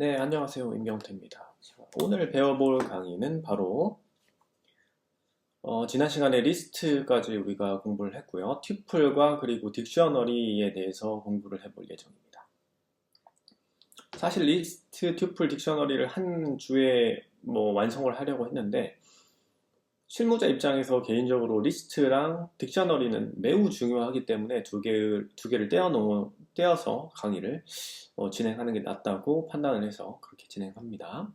네, 안녕하세요. 임경태입니다. 오늘 배워볼 강의는 바로 지난 시간에 리스트까지 우리가 공부를 했고요. 튜플과 그리고 딕셔너리에 대해서 공부를 해볼 예정입니다. 사실 리스트, 튜플, 딕셔너리를 한 주에 완성을 하려고 했는데 실무자 입장에서 개인적으로 리스트랑 딕셔너리는 매우 중요하기 때문에 두 개를 떼어서 강의를 진행하는 게 낫다고 판단을 해서 그렇게 진행합니다.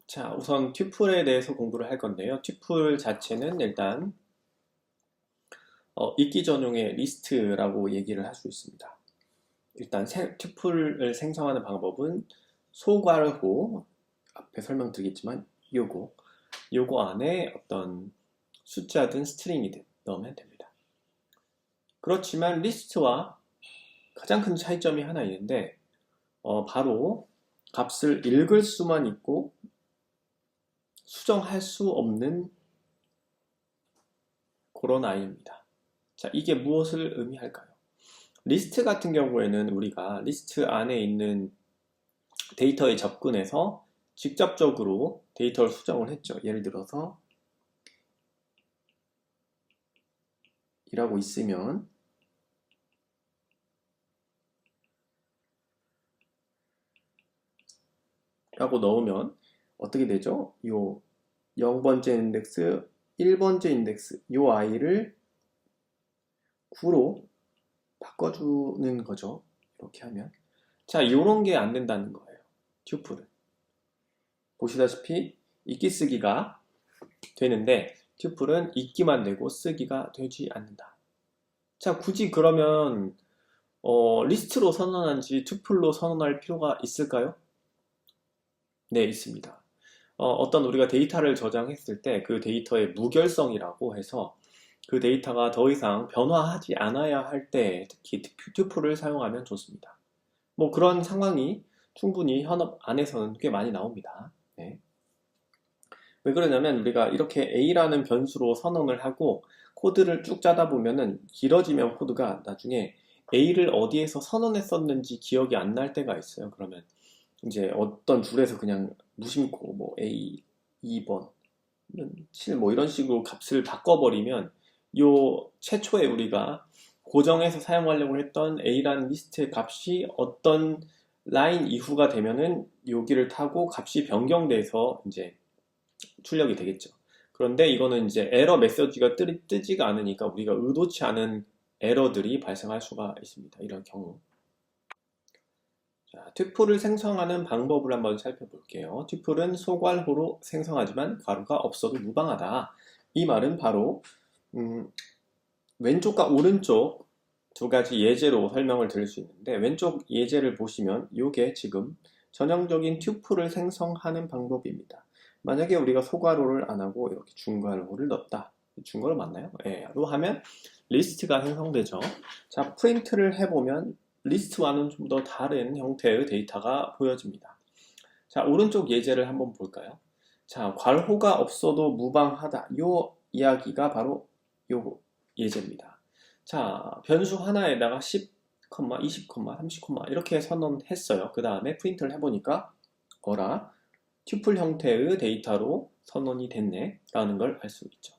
자, 우선 튜플에 대해서 공부를 할 건데요. 튜플 자체는 일단 읽기 전용의 리스트라고 얘기를 할 수 있습니다. 일단 튜플을 생성하는 방법은 소괄호, 앞에 설명드리겠지만 요거 안에 어떤 숫자든 스트링이든 넣으면 됩니다. 그렇지만 리스트와 가장 큰 차이점이 하나 있는데 바로 값을 읽을 수만 있고 수정할 수 없는 그런 아이입니다. 자, 이게 무엇을 의미할까요? 리스트 같은 경우에는 우리가 리스트 안에 있는 데이터에 접근해서 직접적으로 데이터를 수정을 했죠. 예를 들어서 이라고 있으면 라고 넣으면 어떻게 되죠? 요 0번째 인덱스, 1번째 인덱스 요 아이를 9로 바꿔주는 거죠. 이렇게 하면 자, 요런 게 안 된다는 거예요. 튜플은 보시다시피 읽기 쓰기가 되는데 튜플은 읽기만 되고 쓰기가 되지 않는다. 자, 굳이 그러면 리스트로 선언한지 튜플로 선언할 필요가 있을까요? 네, 있습니다. 어떤 우리가 데이터를 저장했을 때 그 데이터의 무결성이라고 해서 그 데이터가 더 이상 변화하지 않아야 할 때 특히 튜플을 사용하면 좋습니다. 그런 상황이 충분히 현업 안에서는 꽤 많이 나옵니다. 네. 왜 그러냐면 우리가 이렇게 A라는 변수로 선언을 하고 코드를 쭉 짜다 보면은 길어지면 코드가 나중에 A를 어디에서 선언했었는지 기억이 안 날 때가 있어요. 그러면 이제 어떤 줄에서 그냥 무심코 A 2번 7 이런 식으로 값을 바꿔버리면 요 최초에 우리가 고정해서 사용하려고 했던 A라는 리스트의 값이 어떤 라인 이후가 되면은 여기를 타고 값이 변경돼서 이제 출력이 되겠죠. 그런데 이거는 이제 에러 메시지가 뜨지가 않으니까 우리가 의도치 않은 에러들이 발생할 수가 있습니다. 이런 경우. 자, 튜플을 생성하는 방법을 한번 살펴볼게요. 튜플은 소괄호로 생성하지만 괄호가 없어도 무방하다. 이 말은 바로 왼쪽과 오른쪽 두 가지 예제로 설명을 드릴 수 있는데 왼쪽 예제를 보시면 이게 지금 전형적인 튜플을 생성하는 방법입니다. 만약에 우리가 소괄호를 안 하고 이렇게 중괄호를 넣었다. 중괄호 맞나요? 예, 로 하면 리스트가 생성되죠. 자, 프린트를 해보면 리스트와는 좀 더 다른 형태의 데이터가 보여집니다. 자, 오른쪽 예제를 한번 볼까요? 자, 괄호가 없어도 무방하다. 요 이야기가 바로 요 예제입니다. 자, 변수 하나에다가 10, 20, 30, 이렇게 선언했어요. 그 다음에 프린트를 해보니까 어라, 튜플 형태의 데이터로 선언이 됐네 라는 걸 알 수 있죠.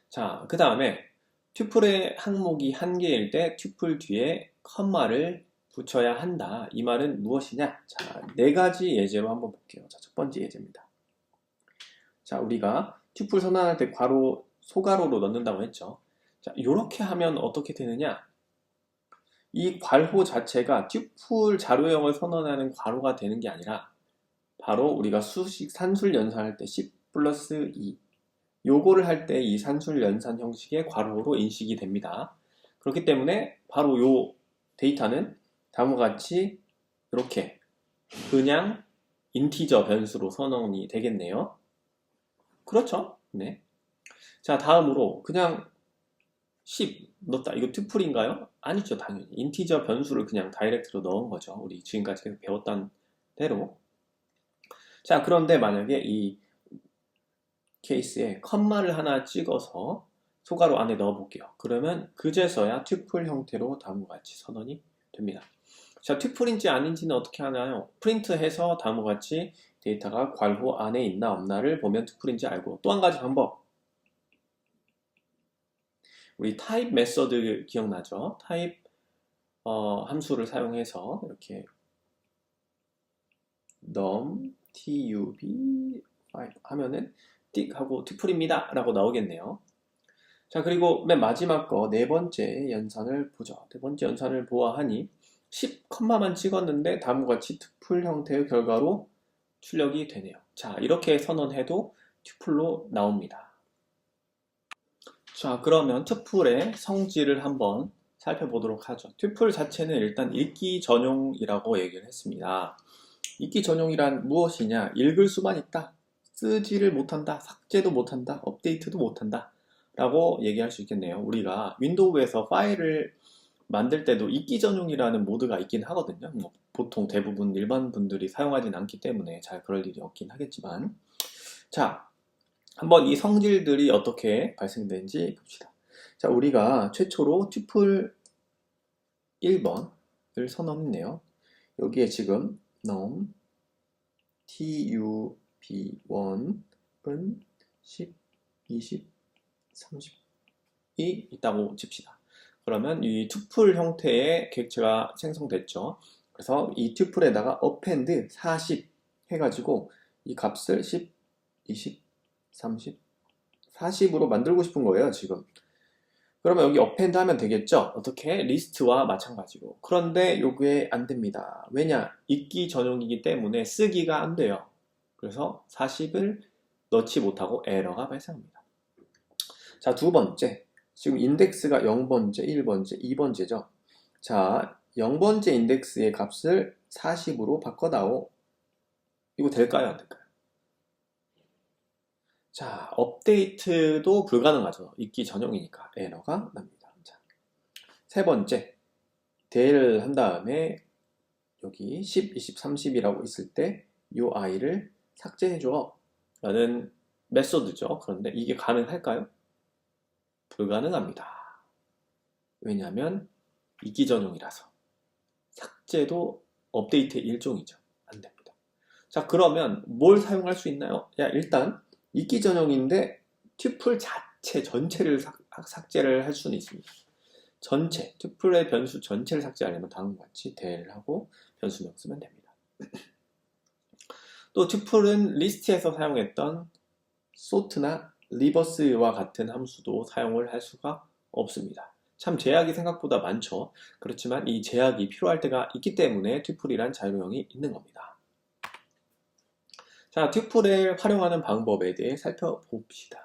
자, 그 다음에 튜플의 항목이 한 개일 때 튜플 뒤에 컴마를 붙여야 한다. 이 말은 무엇이냐? 자, 네 가지 예제로 한번 볼게요. 자, 첫 번째 예제입니다. 자, 우리가 튜플 선언할 때 소괄호로 넣는다고 했죠. 자, 이렇게 하면 어떻게 되느냐? 이 괄호 자체가 튜플 자료형을 선언하는 괄호가 되는 게 아니라 바로 우리가 수식 산술 연산할 때 10 플러스 2 요거를 할 때 이 산술 연산 형식의 괄호로 인식이 됩니다. 그렇기 때문에 바로 요 데이터는 다음과 같이 이렇게 그냥 인티저 변수로 선언이 되겠네요. 그렇죠? 네. 자, 다음으로 그냥 10 넣었다. 이거 튜플인가요? 아니죠, 당연히. 인티저 변수를 그냥 다이렉트로 넣은 거죠. 우리 지금까지 계속 배웠던 대로. 자, 그런데 만약에 이 케이스에 컴마를 하나 찍어서 소괄호 안에 넣어 볼게요. 그러면 그제서야 튜플 형태로 다음과 같이 선언이 됩니다. 자, 튜플인지 아닌지는 어떻게 하나요? 프린트해서 다음과 같이 데이터가 괄호 안에 있나 없나를 보면 튜플인지 알고, 또 한 가지 방법, 우리 타입 메서드 기억나죠? 타입 함수를 사용해서 이렇게 num tub 하면은 띡 하고 튜플입니다 라고 나오겠네요. 자, 그리고 맨 마지막 거 네 번째 연산을 보죠. 네 번째 연산을 보아하니 10 컴마만 찍었는데 다음과 같이 튜플 형태의 결과로 출력이 되네요. 자, 이렇게 선언해도 튜플로 나옵니다. 자, 그러면 튜플의 성질을 한번 살펴보도록 하죠. 튜플 자체는 일단 읽기 전용이라고 얘기를 했습니다. 읽기 전용이란 무엇이냐? 읽을 수만 있다. 쓰지를 못한다. 삭제도 못한다. 업데이트도 못한다. 라고 얘기할 수 있겠네요. 우리가 윈도우에서 파일을 만들 때도 읽기 전용이라는 모드가 있긴 하거든요. 뭐 보통 대부분 일반 분들이 사용하진 않기 때문에 잘 그럴 일이 없긴 하겠지만, 자, 한번 이 성질들이 어떻게 발생되는지 봅시다. 자, 우리가 최초로 튜플 1번을 선언했네요. 여기에 지금 num tub1은 10, 20, 30이 있다고 칩시다. 그러면 이 튜플 형태의 객체가 생성됐죠. 그래서 이 튜플에다가 append 40 해가지고 이 값을 10, 20, 30, 40으로 만들고 싶은 거예요, 지금. 그러면 여기 append 하면 되겠죠? 어떻게? 리스트와 마찬가지로. 그런데 요게 안 됩니다. 왜냐? 읽기 전용이기 때문에 쓰기가 안 돼요. 그래서 40을 넣지 못하고 에러가 발생합니다. 자, 두 번째. 지금 인덱스가 0번째, 1번째, 2번째죠. 자, 0번째 인덱스의 값을 40으로 바꿔다오. 이거 될까요? 안 될까요? 자, 업데이트도 불가능하죠. 읽기 전용이니까 에러가 납니다. 자, 세 번째, del 한 다음에 여기 10, 20, 30이라고 있을 때 이 i를 삭제해줘 라는 메소드죠. 그런데 이게 가능할까요? 불가능합니다. 왜냐하면 읽기 전용이라서 삭제도 업데이트의 일종이죠. 안 됩니다. 자, 그러면 뭘 사용할 수 있나요? 야, 일단 읽기 전용인데 튜플 자체 전체를 삭제를 할 수는 있습니다. 전체, 튜플의 변수 전체를 삭제하려면 다음과 같이 del하고 변수명 쓰면 됩니다. 또 튜플은 리스트에서 사용했던 sort나 reverse와 같은 함수도 사용을 할 수가 없습니다. 참 제약이 생각보다 많죠. 그렇지만 이 제약이 필요할 때가 있기 때문에 튜플이란 자유형이 있는 겁니다. 자, 튜플을 활용하는 방법에 대해 살펴봅시다.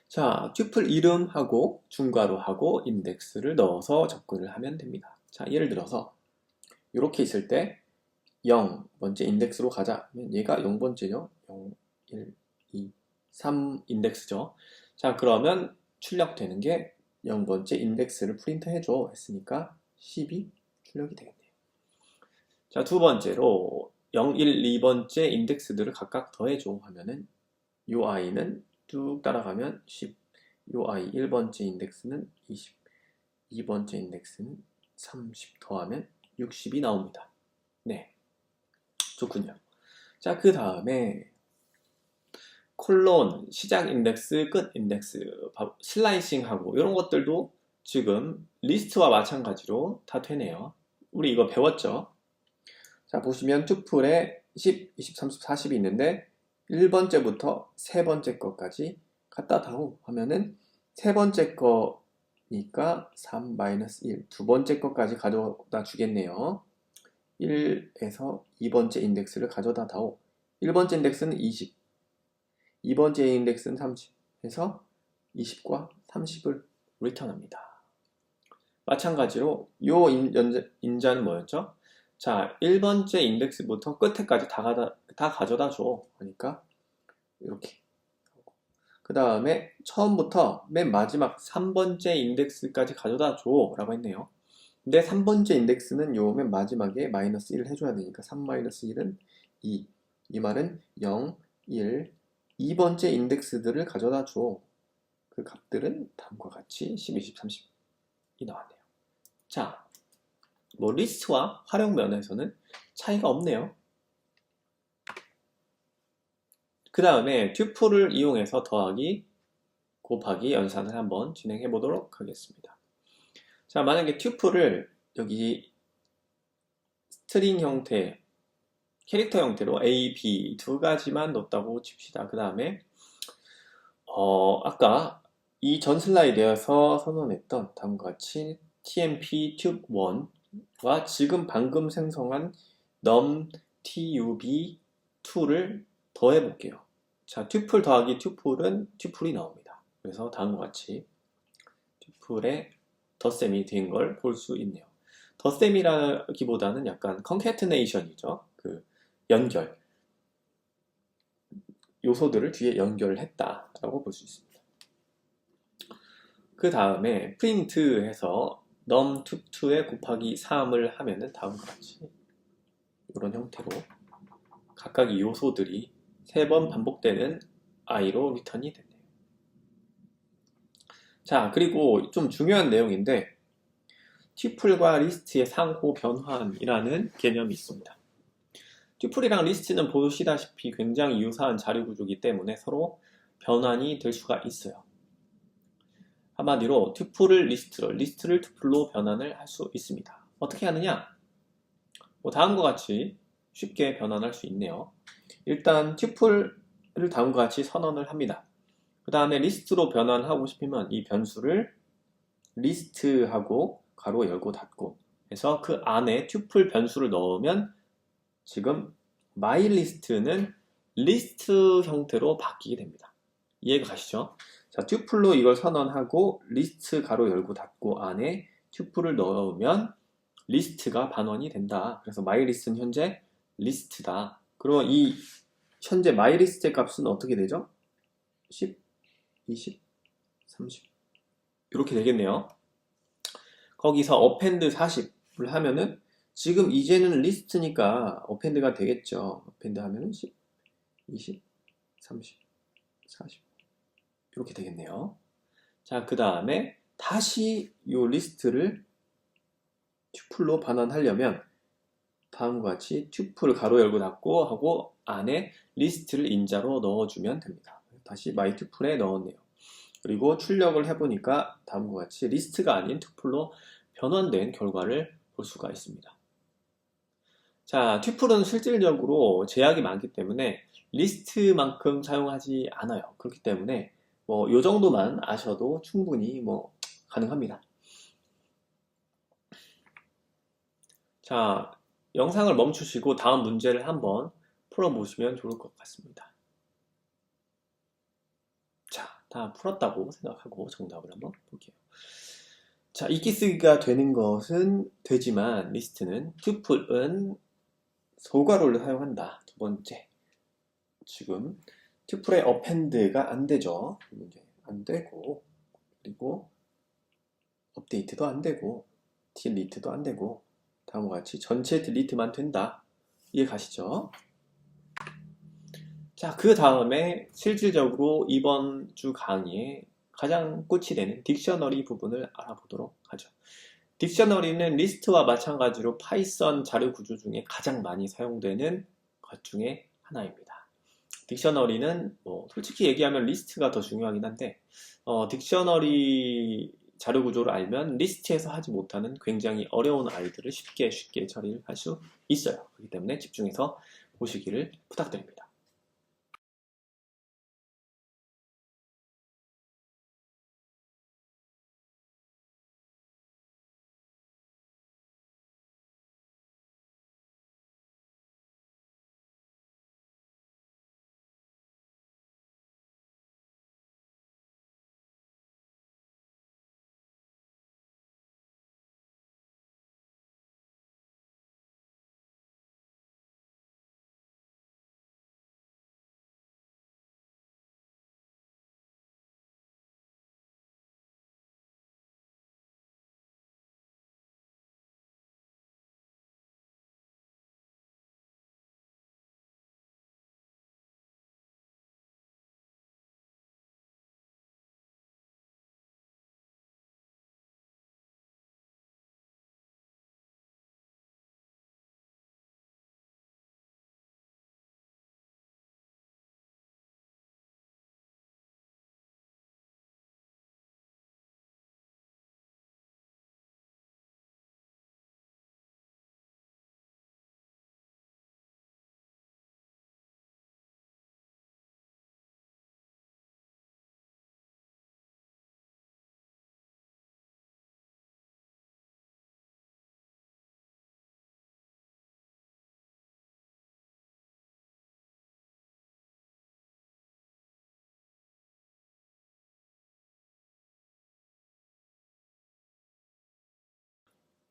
자, 튜플 이름하고 중괄호하고 인덱스를 넣어서 접근을 하면 됩니다. 자, 예를 들어서 이렇게 있을 때 0번째 인덱스로 가자. 얘가 0번째죠. 0, 1, 2, 3 인덱스죠. 자, 그러면 출력되는 게 0번째 인덱스를 프린트 해줘 했으니까 10이 출력이 되겠네요. 자, 두 번째로 0, 1, 2번째 인덱스들을 각각 더해줘 하면은 이 i는 쭉 따라가면 10, 이 i 1번째 인덱스는 20, 2번째 인덱스는 30 더하면 60이 나옵니다. 네, 좋군요. 자, 그 다음에 콜론, 시작 인덱스, 끝 인덱스, 슬라이싱하고 이런 것들도 지금 리스트와 마찬가지로 다 되네요. 우리 이거 배웠죠? 자, 보시면 튜플에 10, 20, 30, 40이 있는데 1번째부터 세 번째 거까지 갖다 다오 하면은 세 번째 거니까 3-1, 두 번째 거까지 가져다 주겠네요. 1에서 2번째 인덱스를 가져다 다오. 1번째 인덱스는 20, 2번째 인덱스는 30 해서 20과 30을 리턴합니다. 마찬가지로 이 인자는 뭐였죠? 자, 1번째 인덱스부터 끝에까지 다 가져다 줘. 그러니까 이렇게. 그 다음에 처음부터 맨 마지막 3번째 인덱스까지 가져다 줘 라고 했네요. 근데 3번째 인덱스는 요 맨 마지막에 마이너스 1을 해줘야 되니까 3-1은 2. 이 말은 0, 1, 2번째 인덱스들을 가져다 줘. 그 값들은 다음과 같이 10, 20, 30이 나왔네요. 자, 뭐 리스트와 활용 면에서는 차이가 없네요. 그 다음에 튜플을 이용해서 더하기, 곱하기 연산을 한번 진행해 보도록 하겠습니다. 자, 만약에 튜플을 여기 스트링 형태, 캐릭터 형태로 A, B 두 가지만 넣었다고 칩시다. 그 다음에 아까 이 전 슬라이드에서 선언했던 다음과 같이 TMP tube1와 지금 방금 생성한 num tub2를 더해 볼게요. 자, 튜플 더하기 튜플은 튜플이 나옵니다. 그래서 다음과 같이 튜플에 덧셈이 된 걸 볼 수 있네요. 덧셈이라기보다는 약간 concatenation이죠. 그 연결, 요소들을 뒤에 연결했다라고 볼 수 있습니다. 그 다음에 프린트 해서 num22에 곱하기 3을 하면은 다음과 같이 이런 형태로 각각의 요소들이 3번 반복되는 i로 리턴이 됐네요. 자, 그리고 좀 중요한 내용인데 튜플과 리스트의 상호 변환이라는 개념이 있습니다. 튜플이랑 리스트는 보시다시피 굉장히 유사한 자료 구조이기 때문에 서로 변환이 될 수가 있어요. 한마디로 튜플을 리스트로, 리스트를 튜플로 변환을 할 수 있습니다. 어떻게 하느냐? 뭐 다음과 같이 쉽게 변환할 수 있네요. 일단 튜플을 다음과 같이 선언을 합니다. 그 다음에 리스트로 변환하고 싶으면 이 변수를 리스트하고 가로 열고 닫고 해서 그 안에 튜플 변수를 넣으면 지금 myList는 리스트 형태로 바뀌게 됩니다. 이해가 가시죠? 자, 튜플로 이걸 선언하고 리스트 가로 열고 닫고 안에 튜플을 넣으면 리스트가 반환이 된다. 그래서 myList는 현재 리스트다. 그러면 이 현재 myList의 값은 어떻게 되죠? 10, 20, 30 이렇게 되겠네요. 거기서 append 40을 하면은 지금 이제는 리스트니까 append가 되겠죠. append 하면은 10, 20, 30, 40 이렇게 되겠네요. 자, 그 다음에 다시 이 리스트를 튜플로 반환하려면 다음과 같이 튜플 가로 열고 닫고 하고 안에 리스트를 인자로 넣어주면 됩니다. 다시 myTuple에 넣었네요. 그리고 출력을 해보니까 다음과 같이 리스트가 아닌 튜플로 변환된 결과를 볼 수가 있습니다. 자, 튜플은 실질적으로 제약이 많기 때문에 리스트만큼 사용하지 않아요. 그렇기 때문에 뭐 요 정도만 아셔도 충분히 뭐 가능합니다. 자, 영상을 멈추시고 다음 문제를 한번 풀어보시면 좋을 것 같습니다. 자, 다 풀었다고 생각하고 정답을 한번 볼게요. 자, 읽기 쓰기가 되는 것은 되지만 리스트는 튜플은 소괄호를 사용한다. 두 번째, 지금 튜플의 append가 안 되죠. 안 되고, 그리고 업데이트도 안 되고, 딜리트도 안 되고, 다음과 같이 전체 딜리트만 된다. 이해 가시죠? 자, 그 다음에 실질적으로 이번 주 강의에 가장 꽃이 되는 딕셔너리 부분을 알아보도록 하죠. 딕셔너리는 리스트와 마찬가지로 파이썬 자료 구조 중에 가장 많이 사용되는 것 중에 하나입니다. 딕셔너리는 뭐 솔직히 얘기하면 리스트가 더 중요하긴 한데 딕셔너리 자료 구조를 알면 리스트에서 하지 못하는 굉장히 어려운 아이들을 쉽게 처리를 할 수 있어요. 그렇기 때문에 집중해서 보시기를 부탁드립니다.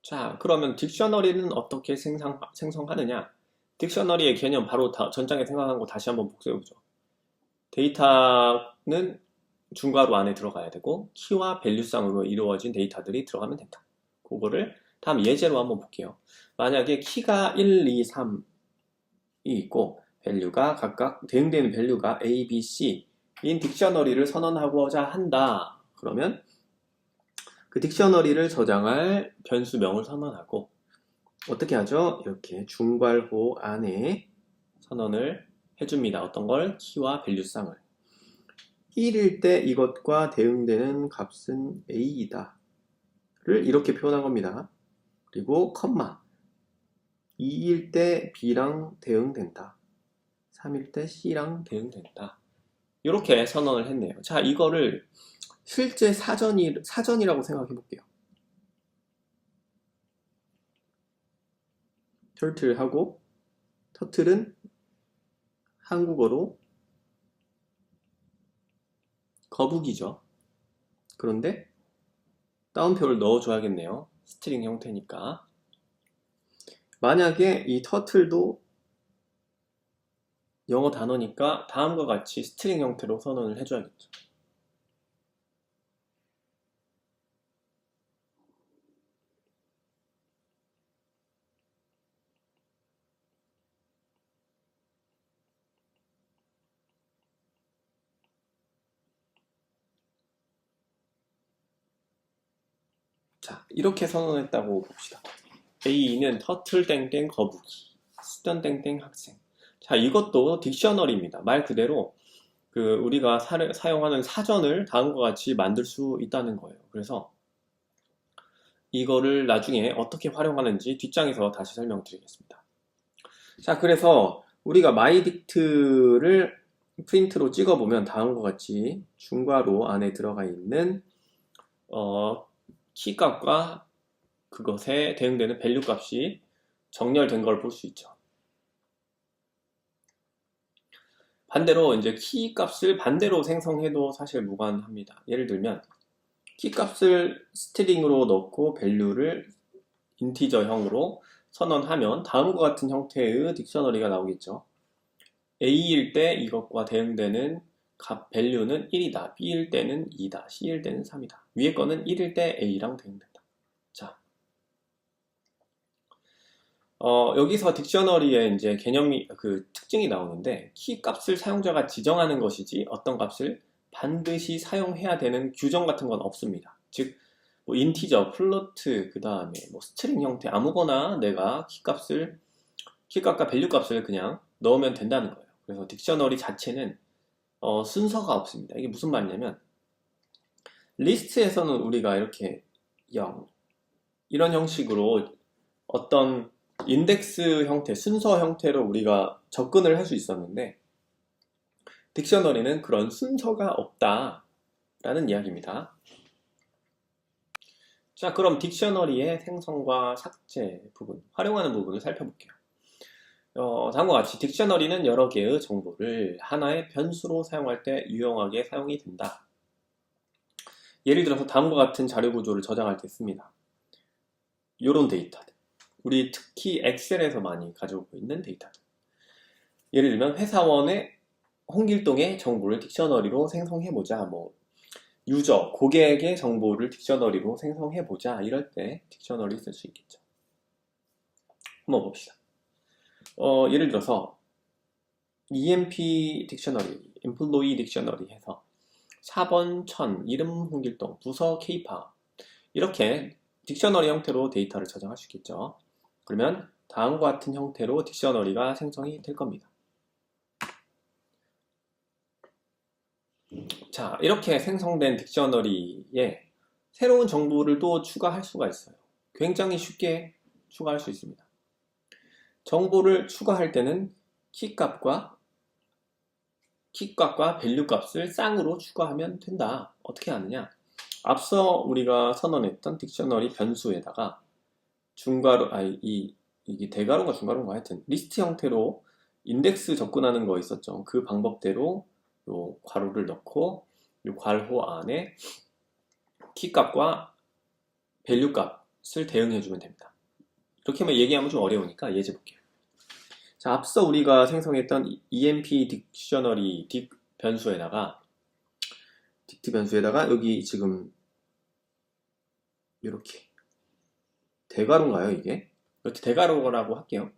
자, 그러면 딕셔너리는 어떻게 생성하느냐? 딕셔너리의 개념 바로 전장에 생각한 거 다시 한번 복습해보죠. 데이터는 중괄호 안에 들어가야 되고 키와 밸류쌍으로 이루어진 데이터들이 들어가면 된다. 그거를 다음 예제로 한번 볼게요. 만약에 키가 1, 2, 3이 있고 밸류가 각각 대응되는 밸류가 A, B, C인 딕셔너리를 선언하고자 한다. 그러면 그 딕셔너리를 저장할 변수명을 선언하고 어떻게 하죠? 이렇게 중괄호 안에 선언을 해줍니다. 어떤 걸? 키와 밸류쌍을. 1일 때 이것과 대응되는 값은 A이다 를 이렇게 표현한 겁니다. 그리고 컴마 2일 때 B랑 대응된다. 3일 때 C랑 대응된다. 이렇게 선언을 했네요. 자, 이거를 실제 사전이라고 생각해 볼게요. 터틀하고 터틀은 한국어로 거북이죠. 그런데 따옴표를 넣어줘야겠네요. 스트링 형태니까. 만약에 이 터틀도 영어 단어니까 다음과 같이 스트링 형태로 선언을 해줘야겠죠. 자, 이렇게 선언했다고 봅시다. A는 터틀 땡땡 거북이, 수단 땡땡 학생. 자, 이것도 딕셔너리입니다. 말 그대로 우리가 사용하는 사전을 다음과 같이 만들 수 있다는 거예요. 그래서 이거를 나중에 어떻게 활용하는지 뒷장에서 다시 설명드리겠습니다. 자, 그래서 우리가 마이딕트를 프린트로 찍어보면 다음과 같이 중괄호 안에 들어가 있는 키값과 그것에 대응되는 밸류 값이 정렬된 걸 볼 수 있죠. 반대로 이제 키 값을 반대로 생성해도 사실 무관합니다. 예를 들면 키 값을 스트링으로 넣고 밸류를 인티저형으로 선언하면 다음과 같은 형태의 딕셔너리가 나오겠죠. A일 때 이것과 대응되는 값 밸류는 1이다. B일 때는 2다. C일 때는 3이다. 위에 거는 1일 때 A랑 대응된다. 자, 여기서 딕셔너리의 이제 개념이 특징이 나오는데 키 값을 사용자가 지정하는 것이지 어떤 값을 반드시 사용해야 되는 규정 같은 건 없습니다. 즉, 뭐 인티저, 플로트, 그 다음에 뭐 스트링 형태 아무거나 내가 키값과 밸류 값을 그냥 넣으면 된다는 거예요. 그래서 딕셔너리 자체는 순서가 없습니다. 이게 무슨 말이냐면 리스트에서는 우리가 이렇게 0 이런 형식으로 어떤 인덱스 형태, 순서 형태로 우리가 접근을 할 수 있었는데 딕셔너리는 그런 순서가 없다라는 이야기입니다. 자, 그럼 딕셔너리의 생성과 삭제 부분, 활용하는 부분을 살펴볼게요. 다음과 같이 딕셔너리는 여러 개의 정보를 하나의 변수로 사용할 때 유용하게 사용이 된다. 예를 들어서 다음과 같은 자료 구조를 저장할 때 씁니다. 이런 데이터들. 우리 특히 엑셀에서 많이 가지고 있는 데이터들. 예를 들면 회사원의 홍길동의 정보를 딕셔너리로 생성해보자. 뭐 유저, 고객의 정보를 딕셔너리로 생성해보자. 이럴 때 딕셔너리 쓸 수 있겠죠. 한번 봅시다. 예를 들어서 EMP 딕셔너리, Employee 딕셔너리 해서 4번 천, 이름 홍길동, 부서 K파 이렇게 딕셔너리 형태로 데이터를 저장할 수 있겠죠. 그러면 다음과 같은 형태로 딕셔너리가 생성이 될 겁니다. 자, 이렇게 생성된 딕셔너리에 새로운 정보를 또 추가할 수가 있어요. 굉장히 쉽게 추가할 수 있습니다. 정보를 추가할 때는 키값과 밸류 값을 쌍으로 추가하면 된다. 어떻게 하느냐? 앞서 우리가 선언했던 딕셔너리 변수에다가 중괄호, 이게 대괄호가 중괄호인가 하여튼 리스트 형태로 인덱스 접근하는 거 있었죠. 그 방법대로 요 괄호를 넣고 요 괄호 안에 키값과 밸류 값 것을 대응해주면 됩니다. 이렇게만 얘기하면 좀 어려우니까 예제 볼게요. 자, 앞서 우리가 생성했던 EMP 딕셔너리 딕 변수에다가 딕트 변수에다가 여기 지금 이렇게 대괄호인가요, 이게? 이렇게 대괄호라고 할게요.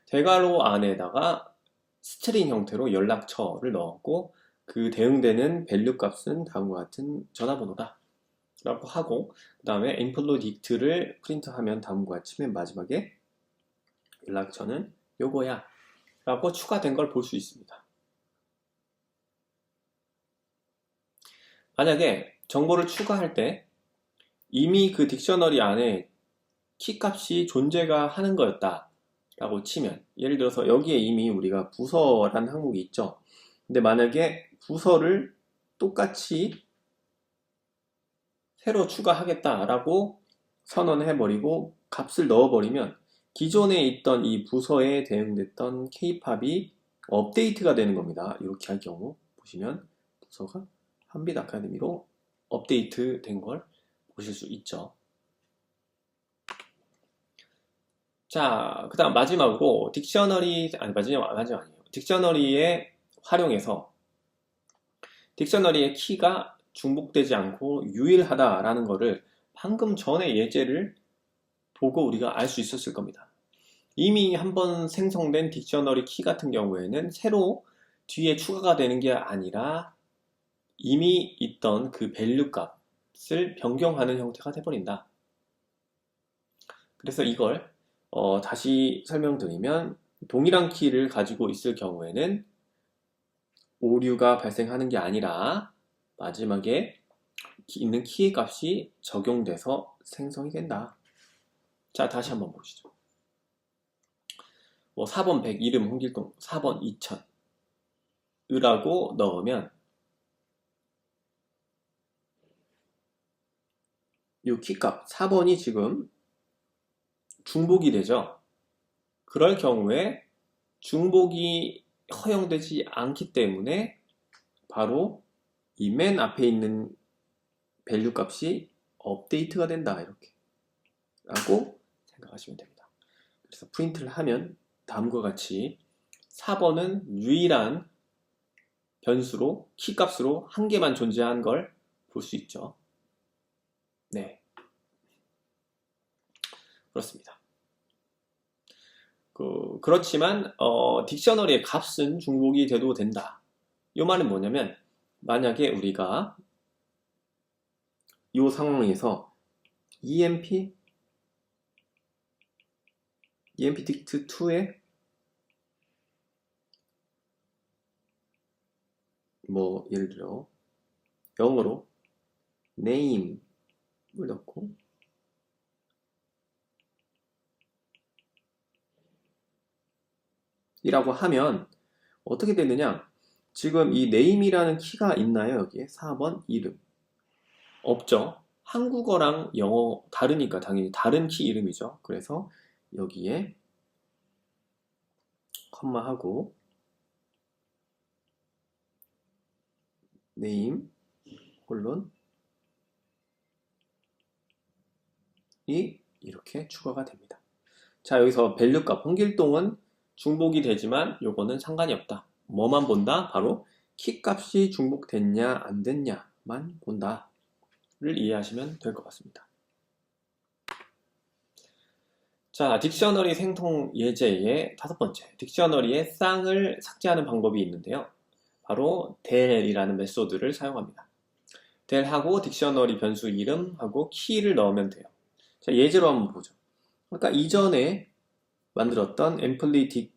대괄호 안에다가 스트링 형태로 연락처를 넣었고 그 대응되는 밸류 값은 다음과 같은 전화번호다 라고 하고 그 다음에 엠플로 딕트를 프린트하면 다음과 같이 맨 마지막에 연락처는 요거야 라고 추가된 걸 볼 수 있습니다. 만약에 정보를 추가할 때 이미 그 딕셔너리 안에 키값이 존재가 하는 거였다 라고 치면, 예를 들어서 여기에 이미 우리가 부서라는 항목이 있죠. 근데 만약에 부서를 똑같이 새로 추가하겠다 라고 선언해버리고 값을 넣어버리면 기존에 있던 이 부서에 대응됐던 K팝이 업데이트가 되는 겁니다. 이렇게 할 경우 보시면 부서가 한빛 아카데미로 업데이트 된 걸 보실 수 있죠. 자, 그 다음 마지막으로 딕셔너리, 아니 마지막 아니에요. 딕셔너리에 활용해서 딕셔너리의 키가 중복되지 않고 유일하다라는 거를 방금 전에 예제를 보고 우리가 알 수 있었을 겁니다. 이미 한번 생성된 딕셔너리 키 같은 경우에는 새로 뒤에 추가가 되는 게 아니라 이미 있던 그 밸류 값을 변경하는 형태가 돼버린다. 그래서 이걸 다시 설명드리면 동일한 키를 가지고 있을 경우에는 오류가 발생하는 게 아니라 마지막에 있는 키의 값이 적용돼서 생성이 된다. 자, 다시 한번 보시죠. 4번 100 이름 홍길동, 4번 2000 으라고 넣으면 이 키값 4번이 지금 중복이 되죠. 그럴 경우에 중복이 허용되지 않기 때문에 바로 이 맨 앞에 있는 밸류 값이 업데이트가 된다, 이렇게 라고 생각하시면 됩니다. 그래서 프린트를 하면 다음과 같이 4번은 유일한 변수로 키값으로 한 개만 존재한 걸 볼 수 있죠. 네, 그렇습니다. 그렇지만 딕셔너리의 값은 중복이 돼도 된다. 이 말은 뭐냐면 만약에 우리가 이 상황에서 EMP 딕트2에 예를 들어 영어로 name을 넣고 이라고 하면 어떻게 되느냐, 지금 이 name이라는 키가 있나요? 여기에 4번 이름 없죠. 한국어랑 영어 다르니까 당연히 다른 키 이름이죠. 그래서 여기에 컴마하고 name 콜론 이 이렇게 추가가 됩니다. 자, 여기서 밸류 값 홍길동은 중복이 되지만 요거는 상관이 없다. 뭐만 본다? 바로 키 값이 중복됐냐 안 됐냐만 본다 를 이해하시면 될 것 같습니다. 자, 딕셔너리 생성 예제의 5번째, 딕셔너리의 쌍을 삭제하는 방법이 있는데요. 바로 del이라는 메소드를 사용합니다. del하고 딕셔너리 변수 이름하고 키를 넣으면 돼요. 자, 예제로 한번 보죠. 아까 이전에 만들었던 앰플리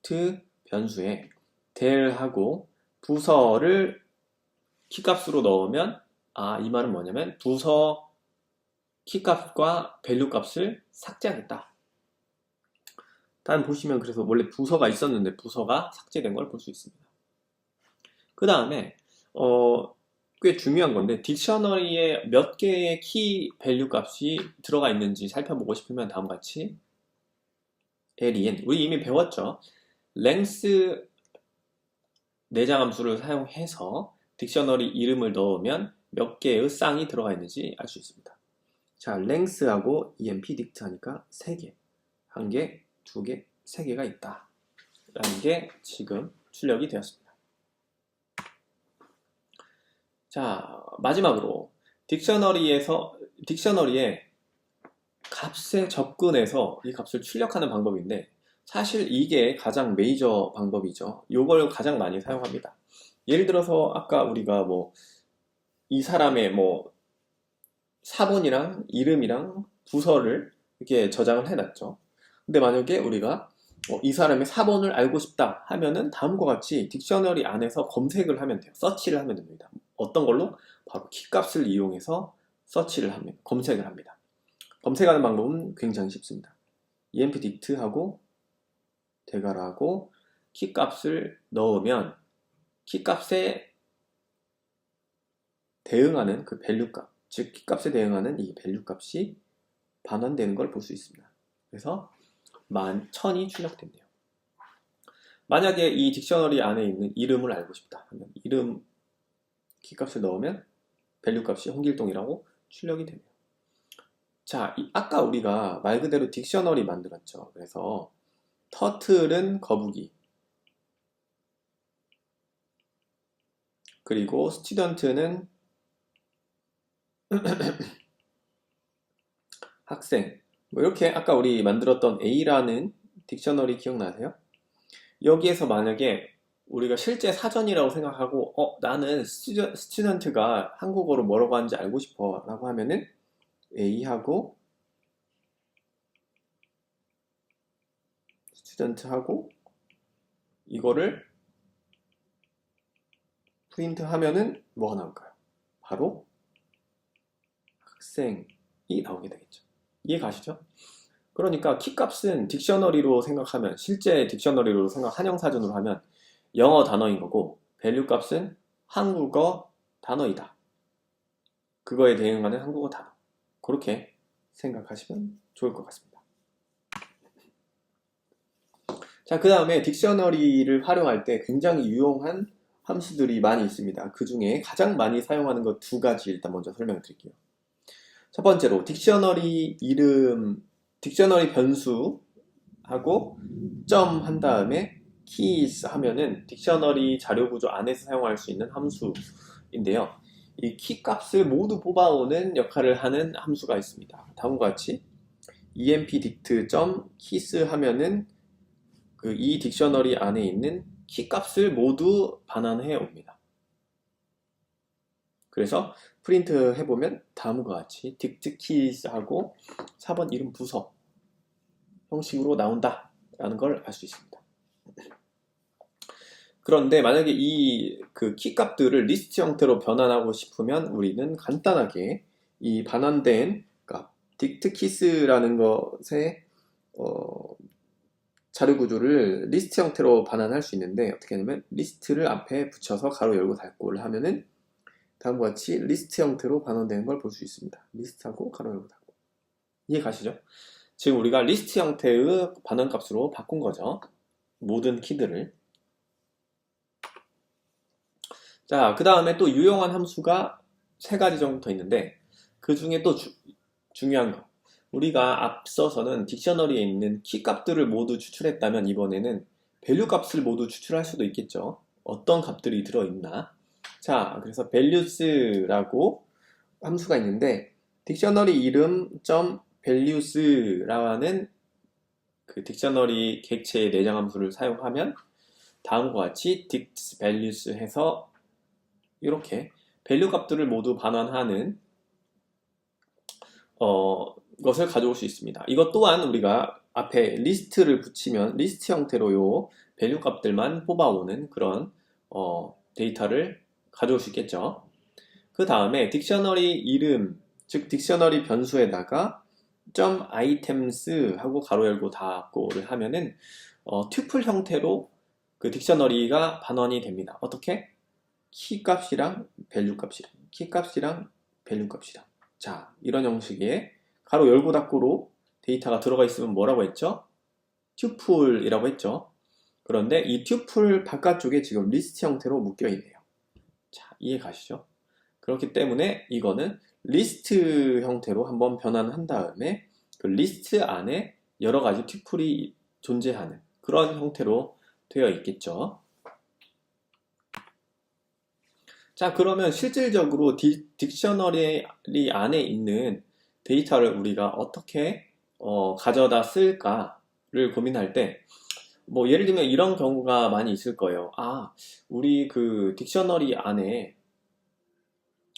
딕트 변수에 del하고 부서를 키값으로 넣으면 이 말은 뭐냐면 부서 키값과 밸류 값을 삭제하겠다. 다음 보시면 그래서 원래 부서가 있었는데 부서가 삭제된 걸 볼 수 있습니다. 그 다음에 꽤 중요한 건데 딕셔너리에 몇 개의 키 밸류 값이 들어가 있는지 살펴보고 싶으면 다음과 같이 len, 우리 이미 배웠죠. length 내장 함수를 사용해서 딕셔너리 이름을 넣으면 몇 개의 쌍이 들어가 있는지 알 수 있습니다. 자, length하고 emp dict 하니까 3개. 1개, 2개, 3개가 있다. 라는 게 지금 출력이 되었습니다. 자, 마지막으로 딕셔너리에 값에 접근해서 이 값을 출력하는 방법인데 사실 이게 가장 메이저 방법이죠. 이걸 가장 많이 사용합니다. 예를 들어서 아까 우리가 뭐 이 사람의 뭐 사본이랑 이름이랑 부서를 이렇게 저장을 해놨죠. 근데 만약에 우리가 이 사람의 사본을 알고 싶다 하면은 다음과 같이 딕셔너리 안에서 검색을 하면 돼요. 서치를 하면 됩니다. 어떤 걸로? 바로 키값을 이용해서 서치를 하면 검색을 합니다. 검색하는 방법은 굉장히 쉽습니다. emp dict하고 대괄호하고 키값을 넣으면 키값에 대응하는 그 밸류 값, 즉 키값에 대응하는 이 밸류 값이 반환되는 걸 볼 수 있습니다. 그래서 10,000이 출력된대요. 만약에 이 딕셔너리 안에 있는 이름을 알고 싶다 하면 이름 키값을 넣으면 밸류 값이 홍길동이라고 출력이 됩니다. 자, 아까 우리가 말 그대로 딕셔너리 만들었죠. 그래서 터틀은 거북이, 그리고 스튜던트는 학생, 뭐 이렇게 아까 우리 만들었던 A라는 딕셔너리 기억나세요? 여기에서 만약에 우리가 실제 사전이라고 생각하고 나는 스튜던트가 한국어로 뭐라고 하는지 알고 싶어 라고 하면은 A하고 스튜던트하고 이거를 프린트 하면은 뭐가 나올까요? 바로 학생이 나오게 되겠죠. 이해 가시죠? 그러니까 키값은 딕셔너리로 생각하면 실제 딕셔너리로 한영사전으로 하면 영어 단어인 거고 밸류 값은 한국어 단어이다. 그거에 대응하는 한국어 단어. 그렇게 생각하시면 좋을 것 같습니다. 자, 그 다음에 딕셔너리를 활용할 때 굉장히 유용한 함수들이 많이 있습니다. 그 중에 가장 많이 사용하는 것 2가지 일단 먼저 설명을 드릴게요. 첫 번째로 딕셔너리 이름, 딕셔너리 변수하고 점 한 다음에 keys 하면은 딕셔너리 자료 구조 안에서 사용할 수 있는 함수인데요. 이 키 값을 모두 뽑아오는 역할을 하는 함수가 있습니다. 다음과 같이 emp dict.keys 하면은 이 딕셔너리 안에 있는 키 값을 모두 반환해 옵니다. 그래서 프린트 해보면 다음과 같이 dict keys 하고 4번 이름 부서 형식으로 나온다 라는 걸 알 수 있습니다. 그런데 만약에 이 키 값들을 리스트 형태로 변환하고 싶으면 우리는 간단하게 이 반환된 값 dict keys라는 것의 자료 구조를 리스트 형태로 반환할 수 있는데 어떻게 하냐면 리스트를 앞에 붙여서 가로 열고 닫고를 하면은 다음과 같이 리스트 형태로 반환되는 걸 볼 수 있습니다. 리스트하고 가로 열고 닫고. 이해 가시죠? 지금 우리가 리스트 형태의 반환 값으로 바꾼 거죠. 모든 키들을. 자, 그 다음에 또 유용한 함수가 3가지 정도 더 있는데 그 중에 또 중요한 거. 우리가 앞서서는 딕셔너리에 있는 키 값들을 모두 추출했다면 이번에는 밸류 값을 모두 추출할 수도 있겠죠. 어떤 값들이 들어있나. 자, 그래서 values라고 함수가 있는데 딕셔너리 이름 .values라는 그 딕셔너리 객체의 내장 함수를 사용하면 다음과 같이 dict values 해서 이렇게 밸류 값들을 모두 반환하는 것을 가져올 수 있습니다. 이것 또한 우리가 앞에 리스트를 붙이면 리스트 형태로 요 밸류 값들만 뽑아오는 그런 데이터를 가져올 수 있겠죠. 그 다음에 딕셔너리 이름, 즉 딕셔너리 변수에다가 .items 하고 가로 열고 닫고를 하면은 튜플 형태로 그 딕셔너리가 반환이 됩니다. 어떻게? 키 값이랑 밸류 값이랑 키 값이랑 밸류 값이랑 자, 이런 형식의 가로 열고 닫고로 데이터가 들어가 있으면 뭐라고 했죠? 튜플이라고 했죠. 그런데 이 튜플 바깥쪽에 지금 리스트 형태로 묶여 있네요. 자, 이해 가시죠? 그렇기 때문에 이거는 리스트 형태로 한번 변환한 다음에 그 리스트 안에 여러 가지 튜플이 존재하는 그런 형태로 되어 있겠죠. 자, 그러면 실질적으로 딕셔너리 안에 있는 데이터를 우리가 어떻게 가져다 쓸까를 고민할 때, 뭐 예를 들면 이런 경우가 많이 있을 거예요. 아, 우리 그 딕셔너리 안에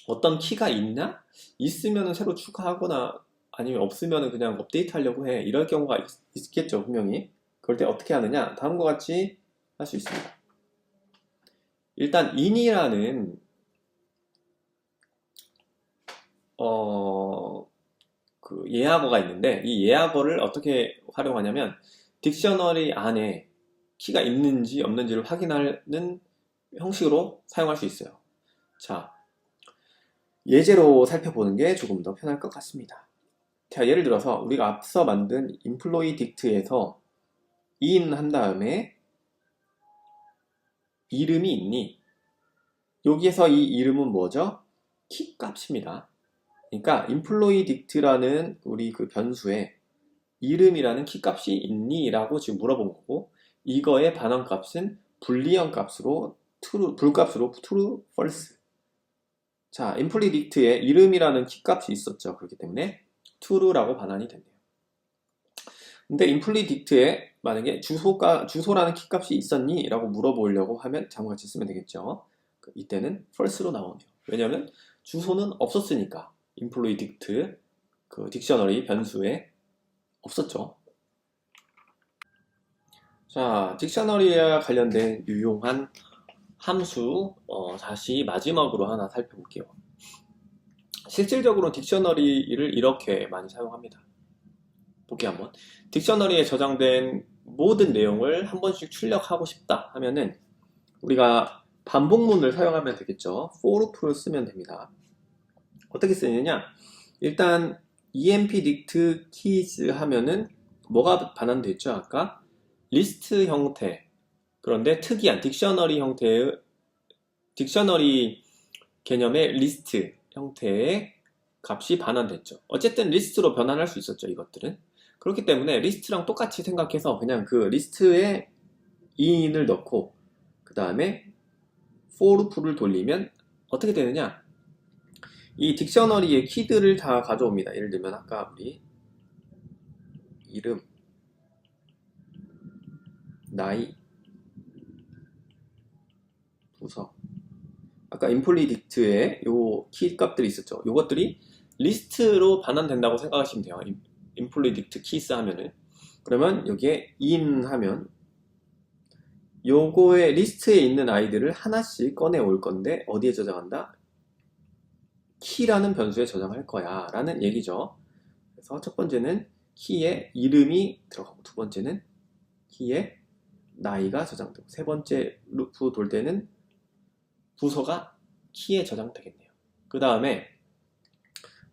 어떤 키가 있나? 있으면 새로 추가하거나 아니면 없으면 그냥 업데이트 하려고 해. 이럴 경우가 있겠죠, 분명히. 그럴 때 어떻게 하느냐? 다음과 같이 할 수 있습니다. 일단 in이라는 그 예약어가 있는데 이 예약어를 어떻게 활용하냐면 딕셔너리 안에 키가 있는지 없는지를 확인하는 형식으로 사용할 수 있어요. 자, 예제로 살펴보는 게 조금 더 편할 것 같습니다. 자, 예를 들어서 우리가 앞서 만든 employee dict에서 in 한 다음에 이름이 있니? 여기에서 이 이름은 뭐죠? 키 값입니다. 그러니까 employee dict라는 우리 그 변수에 이름이라는 키값이 있니? 라고 지금 물어본 거고 이거의 반환값은 불리언 값으로 불값으로 true, false. 자, employee dict에 이름이라는 키값이 있었죠. 그렇기 때문에 true라고 반환이 됐네요. 근데 employee dict에 만약에 주소라는 키값이 있었니? 라고 물어보려고 하면 다음과 같이 쓰면 되겠죠. 이때는 false로 나오네요. 왜냐하면 주소는 없었으니까 employee dict 그 딕셔너리 변수에 없었죠. 자, 딕셔너리와 관련된 유용한 함수 다시 마지막으로 하나 살펴볼게요. 실질적으로 딕셔너리를 이렇게 많이 사용합니다. 볼게요 한번. 딕셔너리에 저장된 모든 내용을 한 번씩 출력하고 싶다 하면은 우리가 반복문을 사용하면 되겠죠. for loop를 쓰면 됩니다. 어떻게 쓰느냐? 일단 emp dict keys 하면은 뭐가 반환됐죠? 아까 리스트 형태. 그런데 특이한 딕셔너리 개념의 리스트 형태의 값이 반환됐죠. 어쨌든 리스트로 변환할 수 있었죠, 이것들은. 그렇기 때문에 리스트랑 똑같이 생각해서 그냥 그 리스트에 in을 넣고 그 다음에 for loop를 돌리면 어떻게 되느냐? 이 딕셔너리의 키들을 다 가져옵니다. 예를 들면 아까 우리 이름, 나이, 부서 아까 employee dict에 요 키 값들이 있었죠. 요것들이 리스트로 반환된다고 생각하시면 돼요. employee dict keys 하면은 그러면 여기에 in 하면 요거의 리스트에 있는 아이들을 하나씩 꺼내 올 건데 어디에 저장한다? 키라는 변수에 저장할 거야 라는 얘기죠. 그래서 첫 번째는 키에 이름이 들어가고 두 번째는 키에 나이가 저장되고 세 번째 루프 돌 때는 부서가 키에 저장되겠네요. 그 다음에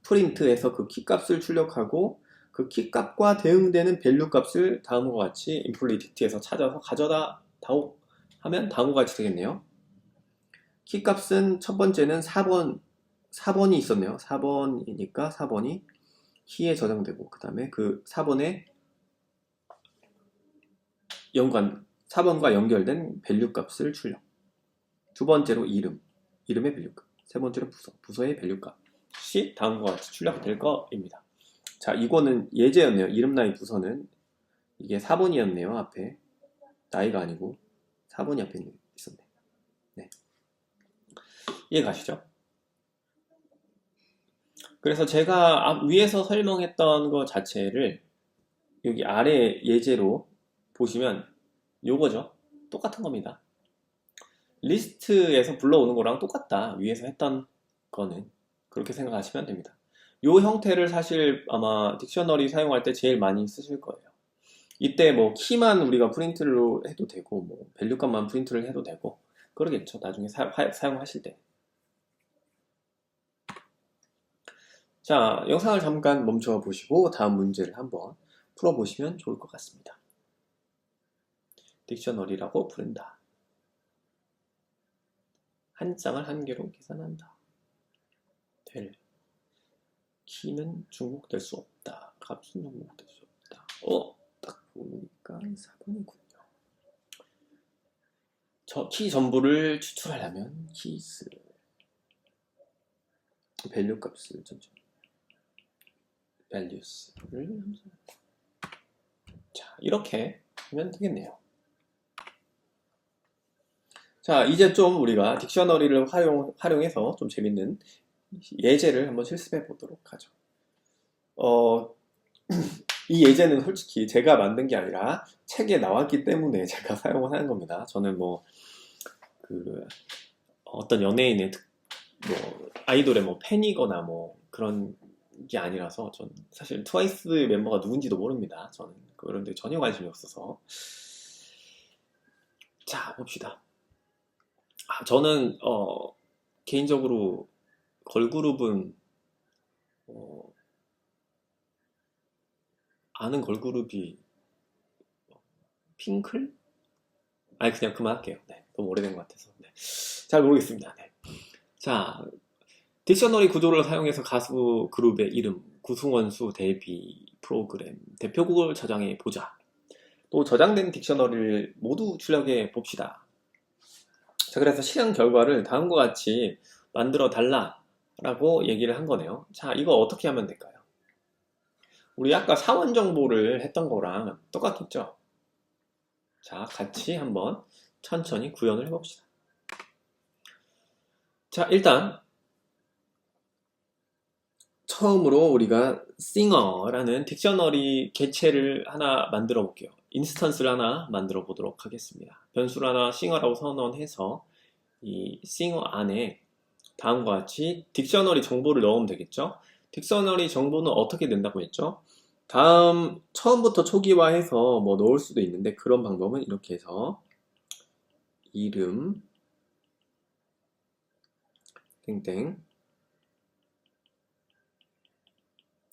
프린트에서 그 키값을 출력하고 그 키값과 대응되는 밸류 값을 다음과 같이 employee dict에서 찾아서 가져다 하면 다음과 같이 되겠네요. 키값은 첫 번째는 4번이 있었네요. 4번이니까 4번이 키에 저장되고 그 다음에 그 4번에 4번과 연결된 밸류 값을 출력. 두 번째로 이름의 밸류 값. 세 번째로 부서의 밸류 값이 다음과 같이 출력될 거입니다. 자, 이거는 예제였네요. 이름, 나이, 부서는 이게 4번이었네요. 앞에 나이가 아니고 4번이 앞에 있었네. 네. 이해 가시죠? 그래서 제가 위에서 설명했던 것 자체를 여기 아래 예제로 보시면 요거죠. 똑같은 겁니다. 리스트에서 불러오는 거랑 똑같다. 위에서 했던 거는 그렇게 생각하시면 됩니다. 요 형태를 사실 아마 딕셔너리 사용할 때 제일 많이 쓰실 거예요. 이때 뭐 키만 우리가 프린트로 해도 되고 뭐 밸류 값만 프린트를 해도 되고 그러겠죠. 나중에 사용하실 때. 자, 영상을 잠깐 멈춰 보시고 다음 문제를 한번 풀어보시면 좋을 것 같습니다. 딕셔너리라고 부른다. 한 장을 한 개로 계산한다. 될. 키는 중복될 수 없다. 값은 중복될 수 없다. 딱 보니까 4번이군요. 저 키 전부를 추출하려면 키스 밸류 값을 values를 함수한다. 자, 이렇게 하면 되겠네요. 자, 이제 좀 우리가 딕셔너리를 활용해서 좀 재밌는 예제를 한번 실습해 보도록 하죠. 이 예제는 솔직히 제가 만든 게 아니라 책에 나왔기 때문에 제가 사용을 하는 겁니다. 저는 어떤 연예인의 아이돌의 팬이거나 그런 게 아니라서 전 사실 트와이스 멤버가 누군지도 모릅니다. 저는 그런 데 전혀 관심이 없어서. 자, 봅시다. 저는 개인적으로 걸그룹은 아는 걸그룹이 핑클? 아니, 그냥 그만할게요. 네, 너무 오래된 것 같아서. 네. 잘 모르겠습니다. 네. 자, 딕셔너리 구조를 사용해서 가수 그룹의 이름, 구승원수 데뷔 프로그램, 대표곡을 저장해 보자. 또 저장된 딕셔너리를 모두 출력해 봅시다. 자, 그래서 실행 결과를 다음과 같이 만들어 달라 라고 얘기를 한 거네요. 자, 이거 어떻게 하면 될까요? 우리 아까 사원 정보를 했던 거랑 똑같겠죠? 자, 같이 한번 천천히 구현을 해봅시다. 자, 일단 처음으로 우리가 싱어라는 딕셔너리 개체를 하나 만들어 볼게요. 인스턴스를 하나 만들어 보도록 하겠습니다. 변수를 하나 싱어라고 선언해서 이 싱어 안에 다음과 같이 딕셔너리 정보를 넣으면 되겠죠. 딕셔너리 정보는 어떻게 된다고 했죠? 처음부터 초기화해서 넣을 수도 있는데, 그런 방법은 이렇게 해서 이름 땡땡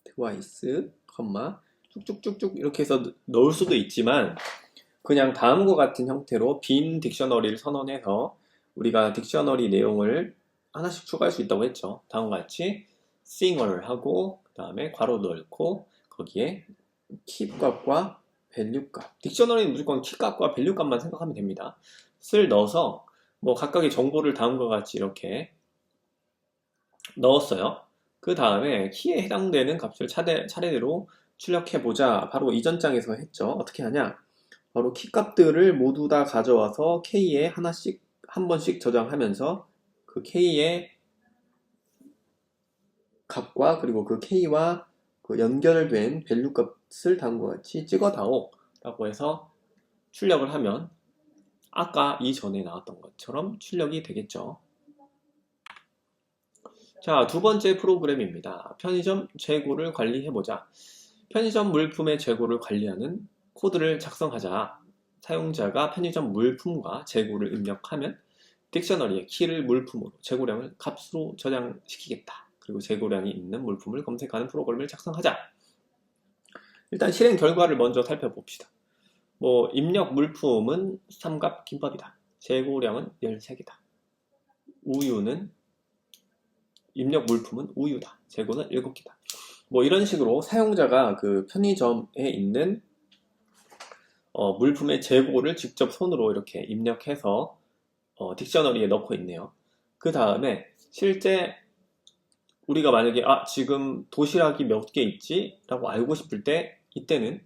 트와이스 쭉쭉쭉쭉 이렇게 해서 넣을 수도 있지만, 그냥 다음과 같은 형태로 빈 딕셔너리를 선언해서 우리가 딕셔너리 내용을 하나씩 추가할 수 있다고 했죠. 다음과 같이 싱어를 하고 그 다음에 괄호 넣고 거기에 키 값과 밸류 값, 딕셔너리는 무조건 키 값과 밸류 값만 생각하면 됩니다. 쓸 넣어서 각각의 정보를 다음과 같이 이렇게 넣었어요. 그 다음에 키에 해당되는 값을 차례대로 출력해보자. 바로 이전 장에서 했죠. 어떻게 하냐? 바로 키 값들을 모두 다 가져와서 K에 한 번씩 저장하면서 그 K의 값과 그리고 그 K와 그 연결된 밸류 값을 다음과 같이 찍어다오 라고 해서 출력을 하면 아까 이전에 나왔던 것처럼 출력이 되겠죠. 자, 두 번째 프로그램입니다. 편의점 재고를 관리해보자. 편의점 물품의 재고를 관리하는 코드를 작성하자. 사용자가 편의점 물품과 재고를 입력하면 딕셔너리의 키를 물품으로, 재고량을 값으로 저장시키겠다. 그리고 재고량이 있는 물품을 검색하는 프로그램을 작성하자. 일단 실행 결과를 먼저 살펴봅시다. 입력 물품은 삼각 김밥이다. 재고량은 13개다. 입력 물품은 우유다. 재고는 7개다. 이런 식으로 사용자가 그 편의점에 있는 물품의 재고를 직접 손으로 이렇게 입력해서 딕셔너리에 넣고 있네요. 그 다음에 실제 우리가 만약에 지금 도시락이 몇 개 있지? 라고 알고 싶을 때, 이때는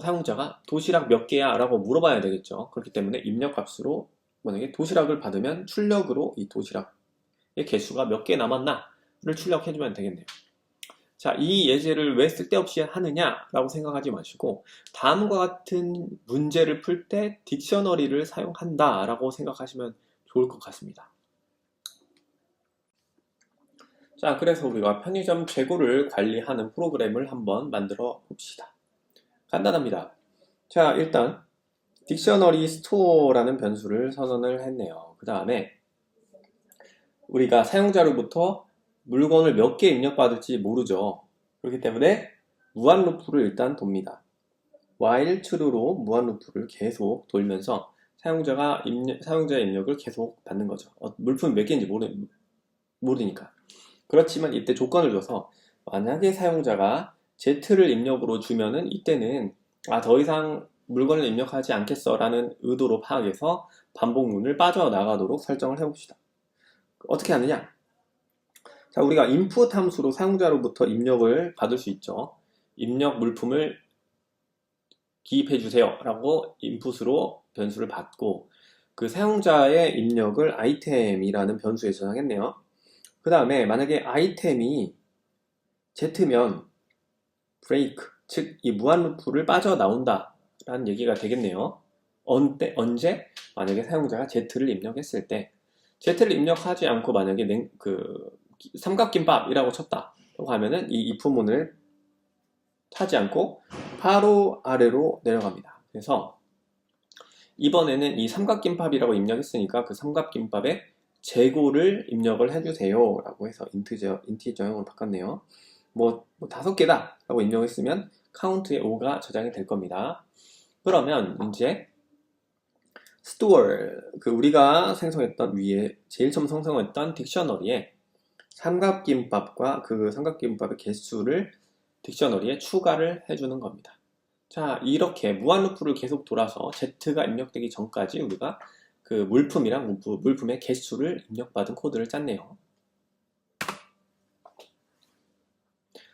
사용자가 도시락 몇 개야? 라고 물어봐야 되겠죠. 그렇기 때문에 입력값으로 만약에 도시락을 받으면 출력으로 이 도시락의 개수가 몇 개 남았나를 출력해주면 되겠네요. 자, 이 예제를 왜 쓸데없이 하느냐라고 생각하지 마시고 다음과 같은 문제를 풀 때 딕셔너리를 사용한다라고 생각하시면 좋을 것 같습니다. 자, 그래서 우리가 편의점 재고를 관리하는 프로그램을 한번 만들어 봅시다. 간단합니다. 자, 일단 딕셔너리 스토어라는 변수를 선언을 했네요. 그 다음에 우리가 사용자로부터 물건을 몇 개 입력받을지 모르죠. 그렇기 때문에 무한 루프를 일단 돕니다. while true로 무한 루프를 계속 돌면서 사용자의 입력을 계속 받는 거죠. 물품이 몇 개인지 모르니까. 그렇지만 이때 조건을 줘서 만약에 사용자가 Z를 입력으로 주면은 이때는 더 이상 물건을 입력하지 않겠어 라는 의도로 파악해서 반복문을 빠져나가도록 설정을 해봅시다. 어떻게 하느냐? 자, 우리가 input 함수로 사용자로부터 입력을 받을 수 있죠. 입력 물품을 기입해 주세요 라고 인풋으로 변수를 받고 그 사용자의 입력을 아이템이라는 변수에 저장했네요. 그 다음에 만약에 아이템이 Z면 브레이크, 즉 이 무한 루프를 빠져나온다 라는 얘기가 되겠네요. 언제? 만약에 사용자가 Z를 입력했을 때 Z를 입력하지 않고 만약에 삼각김밥이라고 쳤다라고 하면은 이 if문을 타지 않고 바로 아래로 내려갑니다. 그래서 이번에는 이 삼각김밥이라고 입력했으니까 그 삼각김밥의 재고를 입력을 해주세요 라고 해서 인티저형으로 바꿨네요. 뭐 5개다 라고 입력했으면 카운트에 5가 저장이 될 겁니다. 그러면 이제 store 우리가 생성했던 위에 제일 처음 생성했던 딕셔너리에 삼각김밥과 그 삼각김밥의 개수를 딕셔너리에 추가를 해주는 겁니다. 자, 이렇게 무한루프를 계속 돌아서 Z가 입력되기 전까지 우리가 그 물품이랑 물품의 개수를 입력받은 코드를 짰네요.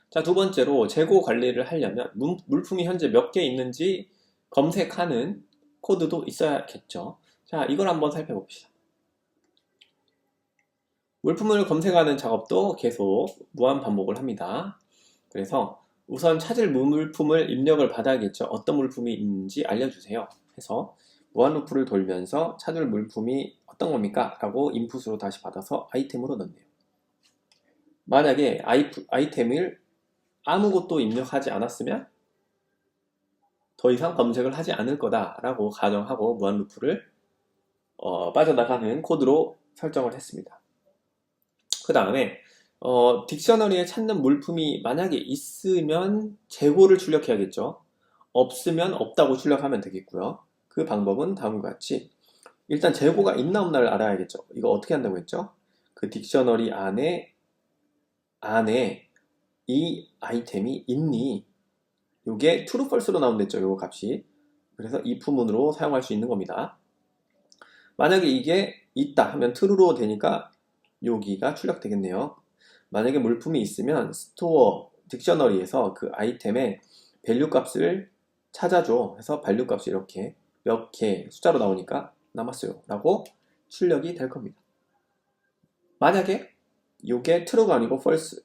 자, 두 번째로 재고 관리를 하려면 물품이 현재 몇 개 있는지 검색하는 코드도 있어야겠죠. 자, 이걸 한번 살펴봅시다. 물품을 검색하는 작업도 계속 무한 반복을 합니다. 그래서 우선 찾을 물품을 입력을 받아야겠죠. 어떤 물품이 있는지 알려주세요 해서 무한 루프를 돌면서 찾을 물품이 어떤 겁니까? 라고 인풋으로 다시 받아서 아이템으로 넣네요. 만약에 아이템을 아무것도 입력하지 않았으면 더 이상 검색을 하지 않을 거다 라고 가정하고 무한 루프를 빠져나가는 코드로 설정을 했습니다. 그 다음에 딕셔너리에 찾는 물품이 만약에 있으면 재고를 출력해야겠죠. 없으면 없다고 출력하면 되겠고요. 그 방법은 다음과 같이 일단 재고가 있나 없나를 알아야겠죠. 이거 어떻게 한다고 했죠? 그 딕셔너리 안에 이 아이템이 있니? 이게 true, false로 나온댔죠. 요 값이. 그래서 if문으로 사용할 수 있는 겁니다. 만약에 이게 있다 하면 true로 되니까 여기가 출력되겠네요. 만약에 물품이 있으면 스토어 딕셔너리에서 그 아이템의 밸류 값을 찾아줘 해서 밸류 값이 이렇게 몇 개 숫자로 나오니까 남았어요 라고 출력이 될 겁니다. 만약에 이게 true가 아니고 false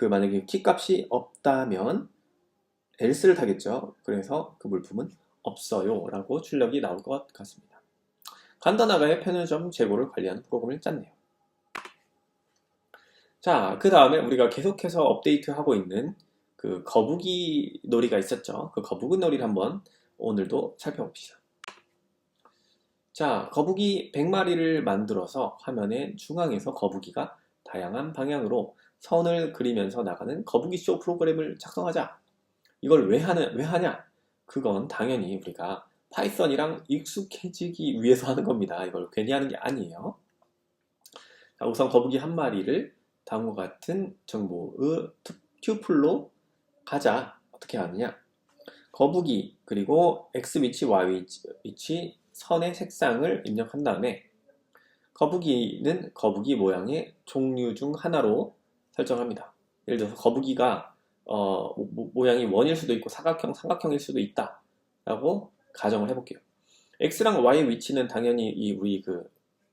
만약에 키 값이 없다면 else를 타겠죠. 그래서 그 물품은 없어요 라고 출력이 나올 것 같습니다. 간단하게 편의점 재고를 관리하는 프로그램을 짰네요. 자, 그 다음에 우리가 계속해서 업데이트하고 있는 그 거북이 놀이가 있었죠. 그 거북이 놀이를 한번 오늘도 살펴봅시다. 자, 거북이 100마리를 만들어서 화면의 중앙에서 거북이가 다양한 방향으로 선을 그리면서 나가는 거북이쇼 프로그램을 작성하자. 이걸 왜 하냐? 그건 당연히 우리가 파이썬이랑 익숙해지기 위해서 하는 겁니다. 이걸 괜히 하는 게 아니에요. 자, 우선 거북이 한 마리를 다음과 같은 정보의 튜플로 가자. 어떻게 하느냐? 거북이 그리고 x 위치, y 위치 선의 색상을 입력한 다음에 거북이는 거북이 모양의 종류 중 하나로 설정합니다. 예를 들어서 거북이가 모양이 원일 수도 있고 삼각형일 수도 있다 라고 가정을 해볼게요. x랑 y 위치는 당연히 우리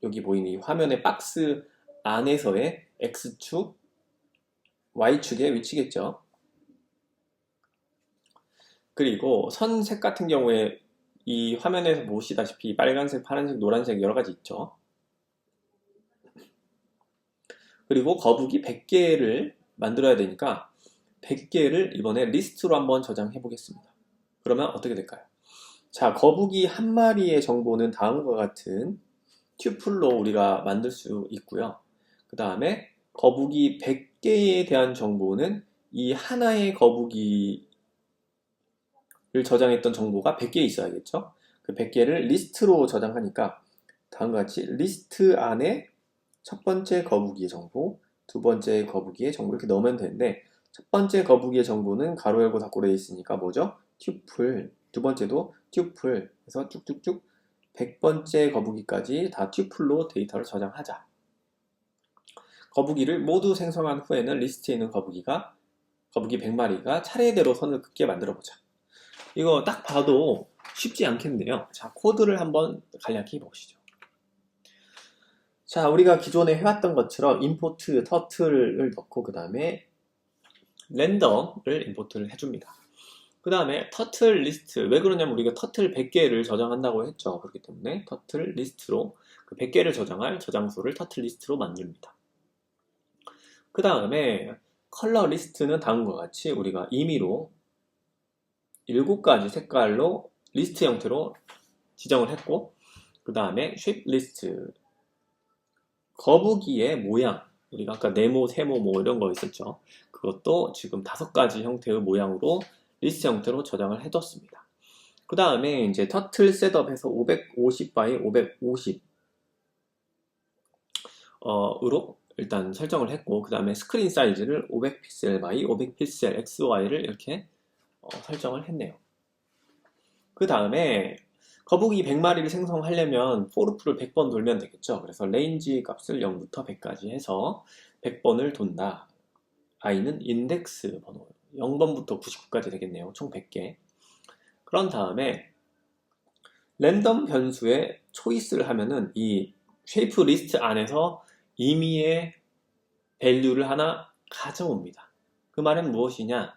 여기 보이는 이 화면의 박스 안에서의 x축, y축의 위치겠죠. 그리고 선색 같은 경우에 이 화면에서 보시다시피 빨간색, 파란색, 노란색 여러 가지 있죠. 그리고 거북이 100개를 만들어야 되니까 100개를 이번에 리스트로 한번 저장해 보겠습니다. 그러면 어떻게 될까요? 자, 거북이 한 마리의 정보는 다음과 같은 튜플로 우리가 만들 수 있고요. 그 다음에 거북이 100개에 대한 정보는 이 하나의 거북이를 저장했던 정보가 100개 있어야겠죠. 그 100개를 리스트로 저장하니까 다음과 같이 리스트 안에 첫 번째 거북이의 정보, 두 번째 거북이의 정보 이렇게 넣으면 되는데 첫 번째 거북이의 정보는 가로 열고 닫고로 되어 있으니까 뭐죠? 튜플. 두 번째도 튜플. 그래서 쭉쭉쭉 100번째 거북이까지 다 튜플로 데이터를 저장하자. 거북이를 모두 생성한 후에는 리스트에 있는 거북이 100마리가 차례대로 선을 긋게 만들어보자. 이거 딱 봐도 쉽지 않겠네요. 자, 코드를 한번 간략히 보시죠. 자, 우리가 기존에 해왔던 것처럼 임포트 터틀을 넣고 그 다음에 랜덤을 임포트를 해줍니다. 그 다음에 터틀 리스트. 왜 그러냐면 우리가 터틀 100개를 저장한다고 했죠. 그렇기 때문에 터틀 리스트로 그 100개를 저장할 저장소를 터틀 리스트로 만듭니다. 그 다음에 컬러 리스트는 다음과 같이 우리가 임의로 7가지 색깔로 리스트 형태로 지정을 했고, 그 다음에 쉐입 리스트, 거북이의 모양, 우리가 아까 네모, 세모 뭐 이런 거 있었죠. 그것도 지금 5가지 형태의 모양으로 리스트 형태로 저장을 해뒀습니다. 그 다음에 이제 터틀 셋업에서 550 by 550 으로 일단 설정을 했고, 그 다음에 스크린 사이즈를 500픽셀 by 500픽셀 XY를 이렇게 설정을 했네요. 그 다음에 거북이 100마리를 생성하려면 for로프를 100번 돌면 되겠죠. 그래서 레인지 값을 0부터 100까지 해서 100번을 돈다. i는 인덱스 번호 0번부터 99까지 되겠네요. 총 100개. 그런 다음에 랜덤 변수에 초이스를 하면은 이 쉐이프 리스트 안에서 임의의 밸류를 하나 가져옵니다. 그 말은 무엇이냐?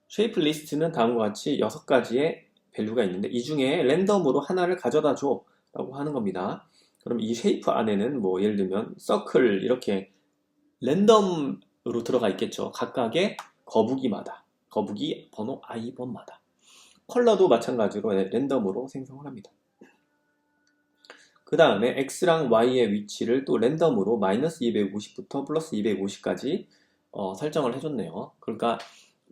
쉐이프 리스트는 다음과 같이 6가지의 밸류가 있는데 이 중에 랜덤으로 하나를 가져다 줘 라고 하는 겁니다. 그럼 이 쉐이프 안에는 뭐 예를 들면 서클 이렇게 랜덤으로 들어가 있겠죠. 각각의 거북이마다, 거북이 번호 i번마다. 컬러도 마찬가지로 랜덤으로 생성을 합니다. 그 다음에 x랑 y의 위치를 또 랜덤으로 마이너스 250부터 플러스 250까지 설정을 해줬네요. 그러니까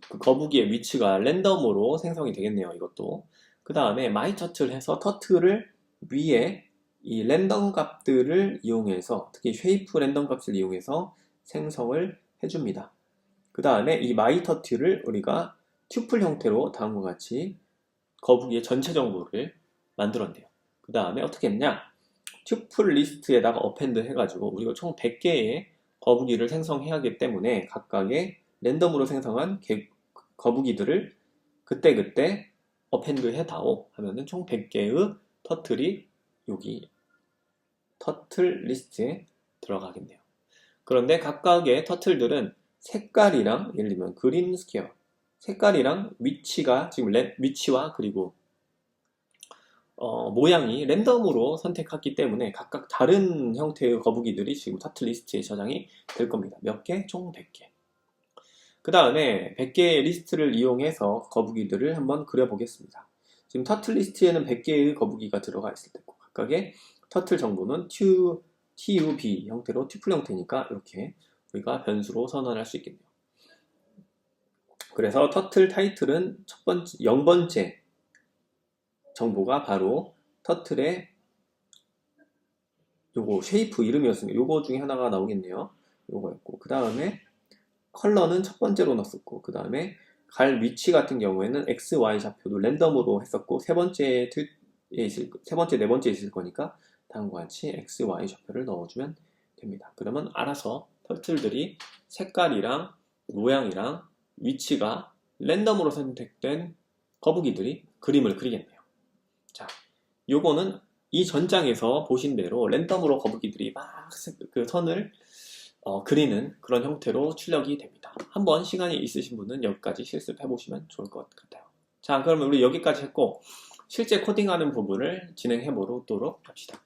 그 거북이의 위치가 랜덤으로 생성이 되겠네요. 이것도. 그 다음에 myTurtle 해서 터틀을 위에 이 랜덤 값들을 이용해서, 특히 쉐이프 랜덤 값을 이용해서 생성을 해줍니다. 그 다음에 이 myTurtle을 우리가 튜플 형태로 다음과 같이 거북이의 전체 정보를 만들었네요. 그 다음에 어떻게 했냐? 튜플 리스트에다가 어펜드 해가지고 우리가 총 100개의 거북이를 생성해야 하기 때문에 각각의 랜덤으로 생성한 거북이들을 그때그때 어펜드 해다오 하면은 총 100개의 터틀이 여기 터틀 리스트에 들어가겠네요. 그런데 각각의 터틀들은 색깔이랑, 예를 들면 그린 스퀘어, 색깔이랑 위치가 지금 위치와 그리고 모양이 랜덤으로 선택했기 때문에 각각 다른 형태의 거북이들이 지금 터틀 리스트에 저장이 될 겁니다. 몇 개? 총 100개. 그 다음에 100개의 리스트를 이용해서 거북이들을 한번 그려보겠습니다. 지금 터틀 리스트에는 100개의 거북이가 들어가 있을 테고 각각의 터틀 정보는 tub 형태로 튜플 형태니까 이렇게 우리가 변수로 선언할 수 있겠네요. 그래서 터틀 타이틀은 0번째 정보가 바로 터틀의 요거 쉐이프 이름이었으니까 요거 중에 하나가 나오겠네요. 요거였고, 그 다음에 컬러는 첫 번째로 넣었고, 그 다음에 갈 위치 같은 경우에는 x, y 좌표도 랜덤으로 했었고, 세 번째, 네 번째 있을 거니까 다음과 같이 x, y 좌표를 넣어주면 됩니다. 그러면 알아서 터틀들이 색깔이랑 모양이랑 위치가 랜덤으로 선택된 거북이들이 그림을 그리겠네요. 자, 요거는 이 전장에서 보신 대로 랜덤으로 거북이들이 막 그 선을 그리는 그런 형태로 출력이 됩니다. 한번 시간이 있으신 분은 여기까지 실습해 보시면 좋을 것 같아요. 자, 그러면 우리 여기까지 했고 실제 코딩하는 부분을 진행해 보도록 합시다.